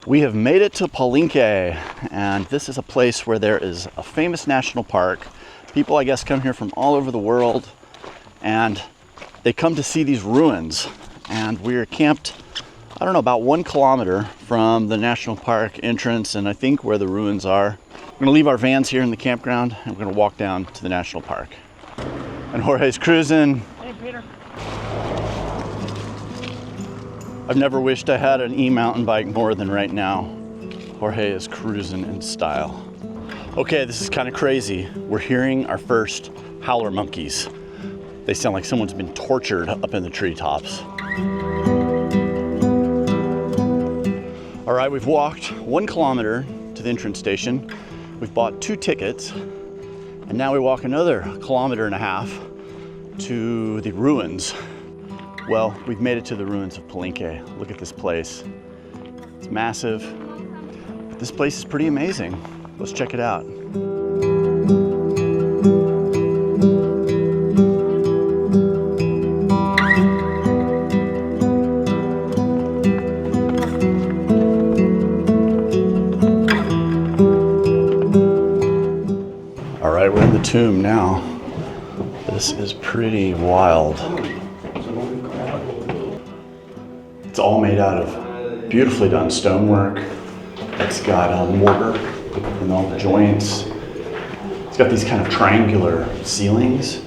We have made it to Palenque, and this is a place where there is a famous national park. People, I guess, come here from all over the world, and they come to see these ruins. And we're camped, I don't know, about 1 kilometer from the national park entrance, and I think where the ruins are. We're gonna leave our vans here in the campground, and we're gonna walk down to the national park. And Jorge's cruising. Hey, Peter. I've never wished I had an e-mountain bike more than right now. Jorge is cruising in style. Okay, this is kind of crazy. We're hearing our first howler monkeys. They sound like someone's been tortured up in the treetops. All right, we've walked 1 kilometer to the entrance station. We've bought 2 tickets, and now we walk another 1.5 kilometers to the ruins. Well, we've made it to the ruins of Palenque. Look at this place. It's massive. This place is pretty amazing. Let's check it out. All right, we're in the tomb now. This is pretty wild. It's all made out of beautifully done stonework. It's got mortar in all the joints. It's got these kind of triangular ceilings.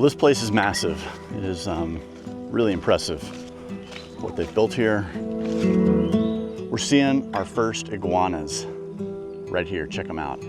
This place is massive. It is really impressive what they've built here. We're seeing our first iguanas right here. Check them out.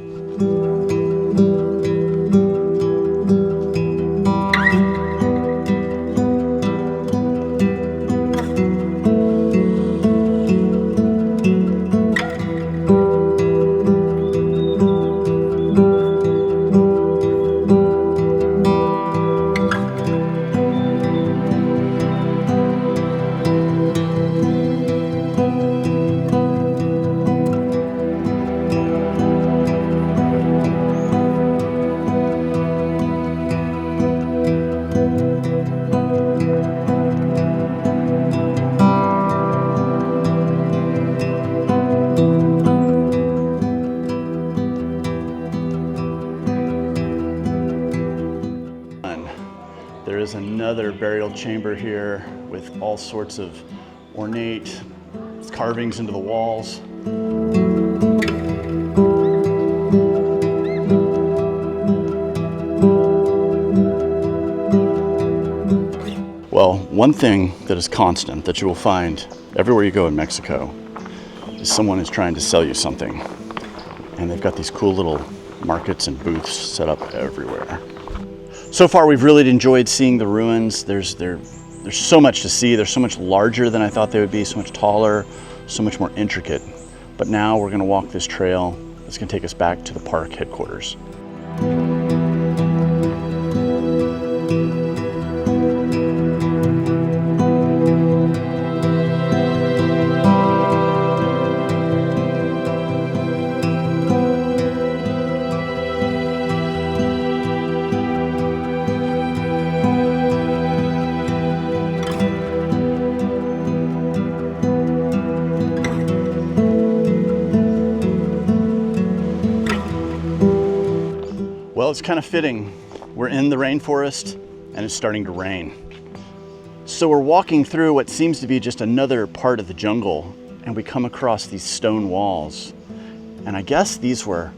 There is another burial chamber here with all sorts of ornate carvings into the walls. Well, one thing that is constant that you will find everywhere you go in Mexico is someone is trying to sell you something. And they've got these cool little markets and booths set up everywhere. So far, we've really enjoyed seeing the ruins. There's so much to see. They're so much larger than I thought they would be, so much taller, so much more intricate. But now we're gonna walk this trail that's gonna take us back to the park headquarters. Well, it's kind of fitting. We're in the rainforest and it's starting to rain. So we're walking through what seems to be just another part of the jungle, and we come across these stone walls. And I guess these were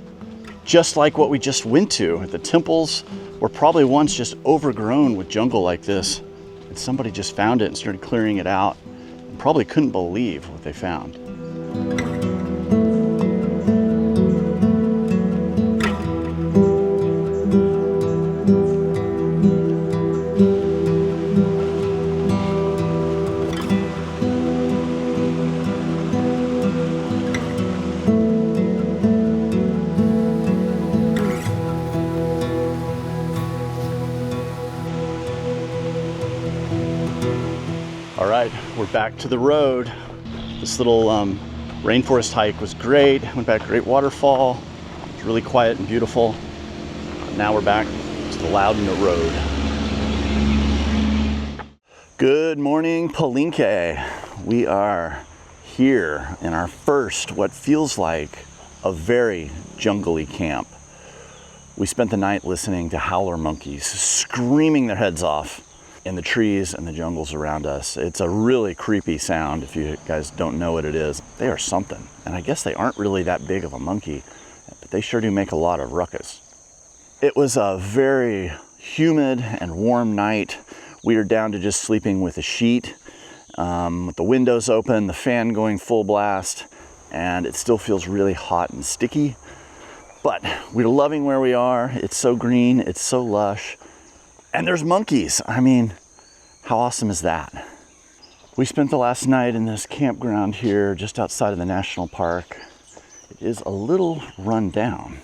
just like what we just went to. The temples were probably once just overgrown with jungle like this, and somebody just found it and started clearing it out and probably couldn't believe what they found. back to the road. This little rainforest hike was great. Went back, great waterfall. It's really quiet and beautiful. Now we're back to the Loudon Road. Good morning, Palenque. We are here in our first, what feels like a very jungly camp. We spent the night listening to howler monkeys screaming their heads off in the trees and the jungles around us. It's a really creepy sound if you guys don't know what it is. They are something. And I guess they aren't really that big of a monkey, but they sure do make a lot of ruckus. It was a very humid and warm night. We were down to just sleeping with a sheet, with the windows open, the fan going full blast, and it still feels really hot and sticky. But we're loving where we are. It's so green, it's so lush. And there's monkeys. I mean, how awesome is that? We spent the last night in this campground here just outside of the national park. It is a little run down,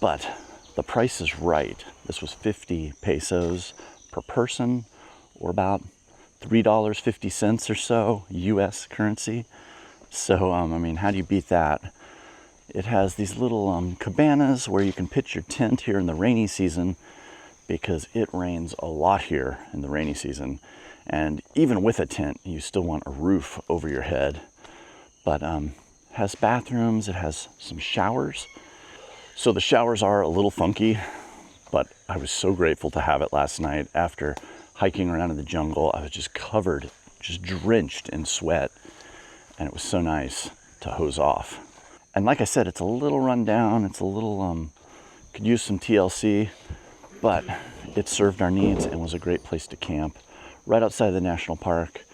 but the price is right. This was 50 pesos per person, or about $3.50 or so, US currency. So, I mean, how do you beat that? It has these little cabanas where you can pitch your tent here in the rainy season, because it rains a lot here in the rainy season. And even with a tent, you still want a roof over your head. But has bathrooms, it has some showers. So the showers are a little funky, but I was so grateful to have it last night. After hiking around in the jungle, I was just covered, just drenched in sweat. And it was so nice to hose off. And like I said, it's a little run down. It's a little, could use some TLC, but it served our needs and was a great place to camp right outside the national park,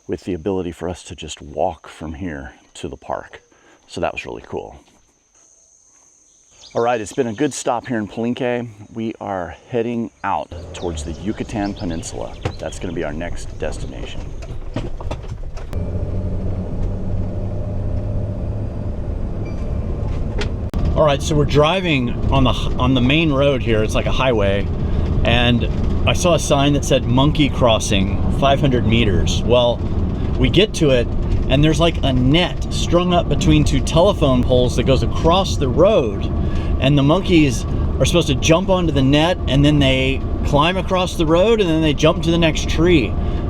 with the ability for us to just walk from here to the park. So that was really cool. All right, it's been a good stop here in Palenque. We are heading out towards the Yucatán Peninsula. That's gonna be our next destination. All right, so we're driving on the main road here. It's like a highway, and I saw a sign that said monkey crossing 500 meters. Well, we get to it, and there's like a net strung up between two telephone poles that goes across the road, and the monkeys are supposed to jump onto the net, and then they climb across the road, and then they jump to the next tree.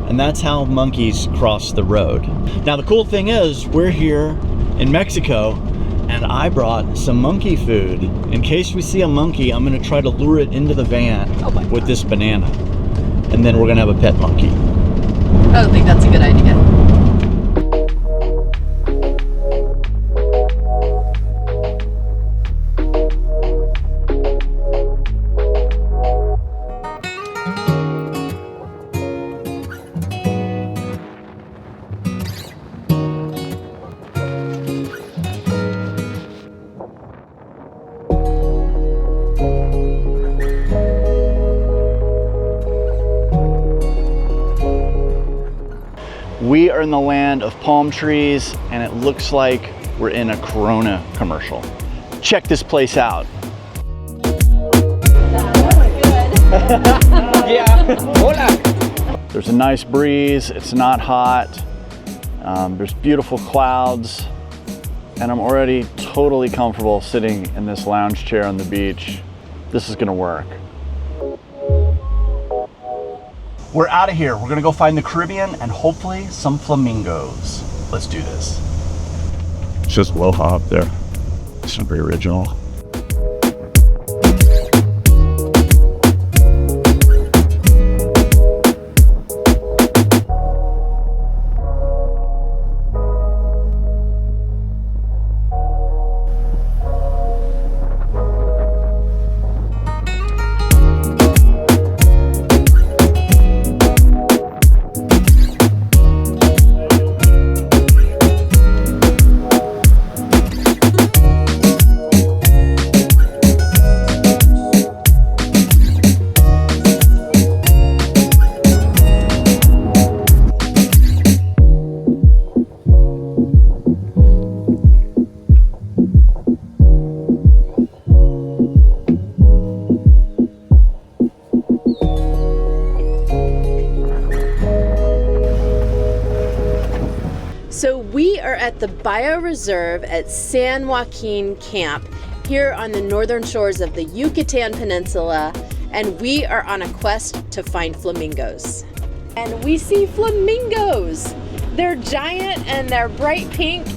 And that's how monkeys cross the road. Now, the cool thing is, we're here in Mexico, and I brought some monkey food. In case we see a monkey, I'm gonna try to lure it into the van with this banana. And then we're gonna have a pet monkey. I don't think that's a good idea. We are in the land of palm trees, and it looks like we're in a Corona commercial. Check this place out. Yeah. Hola. There's a nice breeze, it's not hot, there's beautiful clouds, and I'm already totally comfortable sitting in this lounge chair on the beach. This is gonna work. We're out of here. We're gonna go find the Caribbean and hopefully some flamingos. Let's do this. It's just Aloha up there. It's not very original. are at the bioreserve at San Joaquin Camp here on the northern shores of the Yucatan Peninsula, and we are on a quest to find flamingos. And we see flamingos! They're giant and they're bright pink.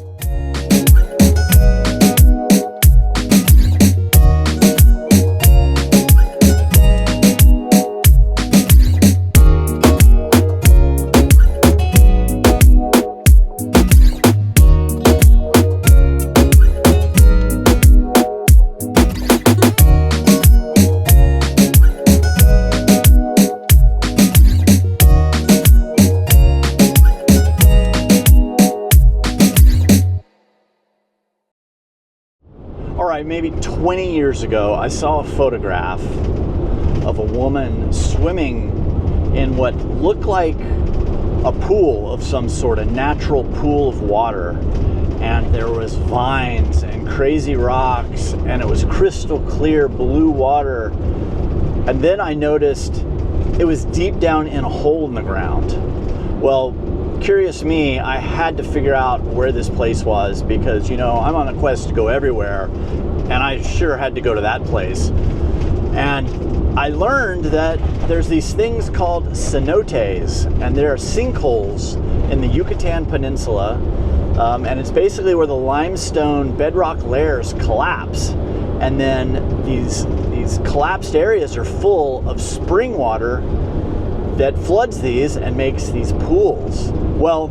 Maybe 20 years ago, I saw a photograph of a woman swimming in what looked like a pool of some sort, a natural pool of water. And there was vines and crazy rocks, and it was crystal clear blue water. And then I noticed it was deep down in a hole in the ground. Well, curious me, I had to figure out where this place was because, you know, I'm on a quest to go everywhere, and I sure had to go to that place. And I learned that there's these things called cenotes, and there are sinkholes in the Yucatan Peninsula, and it's basically where the limestone bedrock layers collapse, and then these collapsed areas are full of spring water that floods these and makes these pools. Well,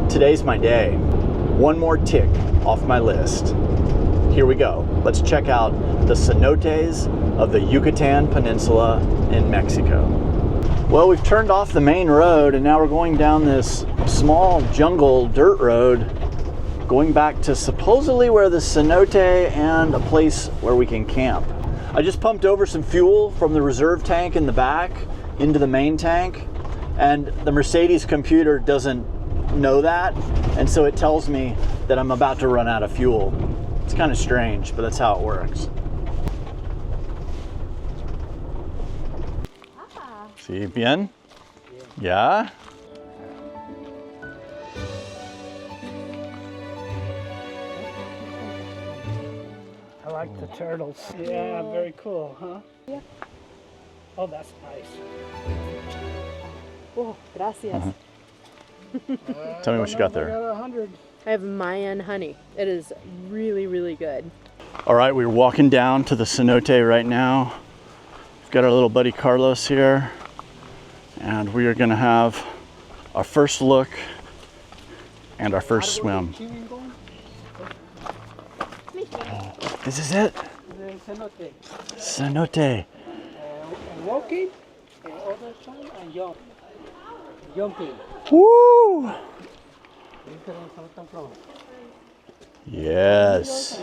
today's my day. One more tick off my list. Here we go. Let's check out the cenotes of the Yucatan Peninsula in Mexico. Well, we've turned off the main road and now we're going down this small jungle dirt road, going back to supposedly where the cenote and a place where we can camp. I just pumped over some fuel from the reserve tank in the back into the main tank, and the Mercedes computer doesn't know that, and so it tells me that I'm about to run out of fuel. It's kind of strange, but that's how it works. Sí, bien? Yeah? I like the turtles. Yeah, very cool, huh? Yeah. Oh, that's nice. Oh, gracias. Tell me what you got there. I got 100. I have Mayan honey. It is really, really good. All right, we're walking down to the cenote right now. We've got our little buddy Carlos here, and we are gonna have our first look and our first swim. This is it? Cenote. Cenote. Walking, and other side, and jumping. Woo! Yes.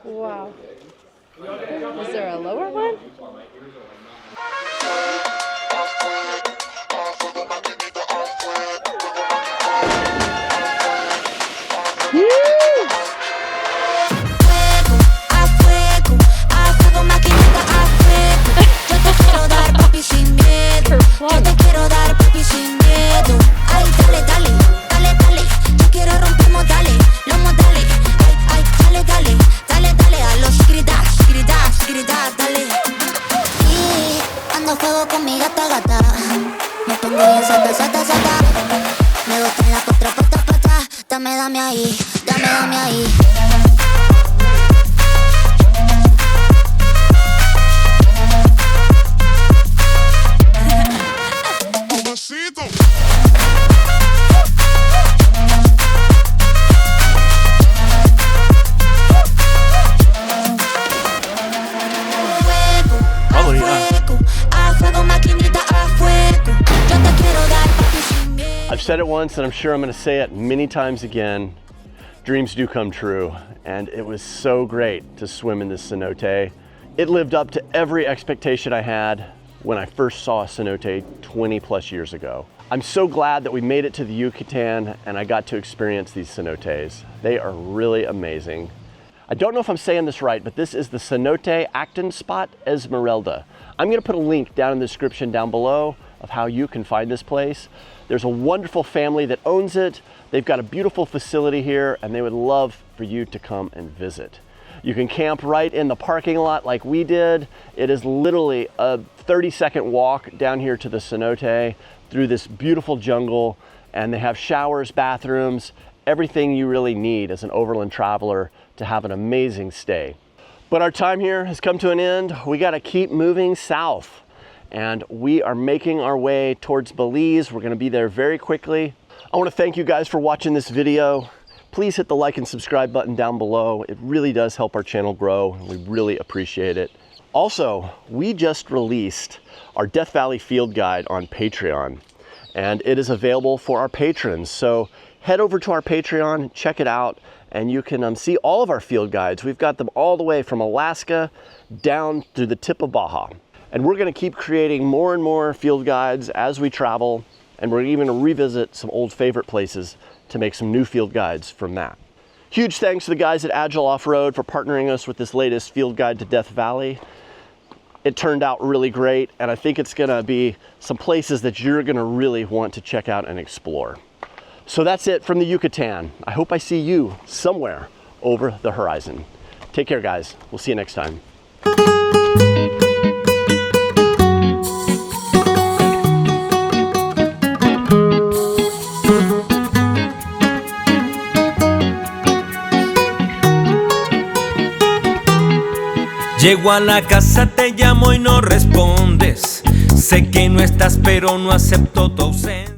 Wow. Is there a lower one? Dame ahí, dame ahí. I've said it once and I'm sure I'm going to say it many times again. Dreams do come true, and it was so great to swim in this cenote. It lived up to every expectation I had when I first saw a cenote 20 plus years ago. I'm so glad that we made it to the Yucatan and I got to experience these cenotes. They are really amazing. I don't know if I'm saying this right, but this is the Cenote Actunsot Esmeralda. I'm gonna put a link down in the description down below. of how you can find this place. There's a wonderful family that owns it. They've got a beautiful facility here, and they would love for you to come and visit. You can camp right in the parking lot like we did. It is literally a 30-second walk down here to the cenote through this beautiful jungle, and they have showers, bathrooms, everything you really need as an overland traveler to have an amazing stay. But our time here has come to an end. We gotta keep moving south, and we are making our way towards Belize. We're gonna be there very quickly. I wanna thank you guys for watching this video. Please hit the like and subscribe button down below. It really does help our channel grow, and we really appreciate it. Also, we just released our Death Valley Field Guide on Patreon, and it is available for our patrons. So head over to our Patreon, check it out, and you can see all of our field guides. We've got them all the way from Alaska down to the tip of Baja. And we're gonna keep creating more and more field guides as we travel, and we're even gonna revisit some old favorite places to make some new field guides from that. Huge thanks to the guys at Agile Off-Road for partnering us with this latest field guide to Death Valley. It turned out really great, and I think it's gonna be some places that you're gonna really want to check out and explore. So that's it from the Yucatan. I hope I see you somewhere over the horizon. Take care, guys. We'll see you next time. Llego a la casa, te llamo y no respondes. Sé que no estás, pero no acepto tu ausencia.